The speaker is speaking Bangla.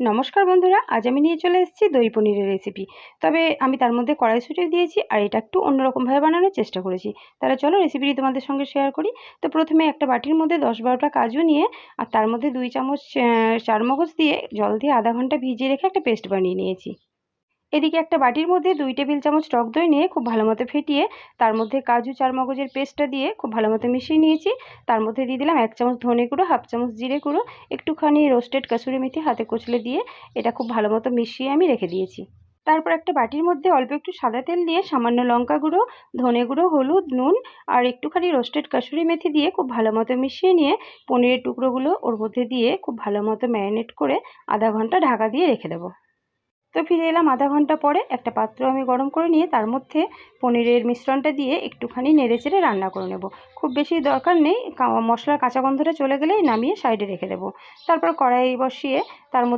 নমস্কার বন্ধুরা, আজ আমি নিয়ে চলে এসেছি দই পনিরের রেসিপি। তবে আমি তার মধ্যে কড়াইশুঁটি দিয়েছি আর এটা একটু অন্যরকমভাবে বানানোর চেষ্টা করেছি। তাহলে চলো রেসিপিটি তোমাদের সঙ্গে শেয়ার করি। তো প্রথমে একটা বাটির মধ্যে 10-12টা কাজু নিয়ে আর তার মধ্যে 2 চামচ চারমগজ দিয়ে জল দিয়ে আধা ঘন্টা ভিজিয়ে রেখে একটা পেস্ট বানিয়ে নিয়েছি। এদিকে একটা বাটির মধ্যে 2 টেবিল চামচ টক দই নিয়ে খুব ভালো মতো ফেটিয়ে তার মধ্যে কাজু চারমগজের পেস্টটা দিয়ে খুব ভালো মতো মিশিয়ে নিয়েছি। তার মধ্যে দিয়ে দিলাম 1 চামচ ধনে গুঁড়ো, হাফ চামচ জিরে গুঁড়ো, একটুখানি রোস্টেড কাসুরি মেথি হাতে কুচলে দিয়ে এটা খুব ভালো মতো মিশিয়ে আমি রেখে দিয়েছি। তারপর একটা বাটির মধ্যে অল্প একটু সাদা তেল দিয়ে সামান্য লঙ্কা গুঁড়ো, ধনে গুঁড়ো, হলুদ, নুন আর একটুখানি রোস্টেড কাসুরি মেথি দিয়ে খুব ভালো মতো মিশিয়ে নিয়ে পনিরের টুকরোগুলো ওর মধ্যে দিয়ে খুব ভালো মতো ম্যারিনেট করে আধা ঘন্টা ঢাকা দিয়ে রেখে দেবো। তো ফিরে এলাম আধা ঘন্টা পরে। একটা পাত্র আমি গরম করে নিয়ে তার মধ্যে পনিরের মিশ্রণটা দিয়ে একটুখানি নেড়েচেড়ে রান্না করে নেব। খুব বেশি দরকার নেই, মশলার কাঁচা গন্ধটা চলে গেলেই নামিয়ে সাইডে রেখে দেবো। তারপর কড়াই বসিয়ে তার মধ্যে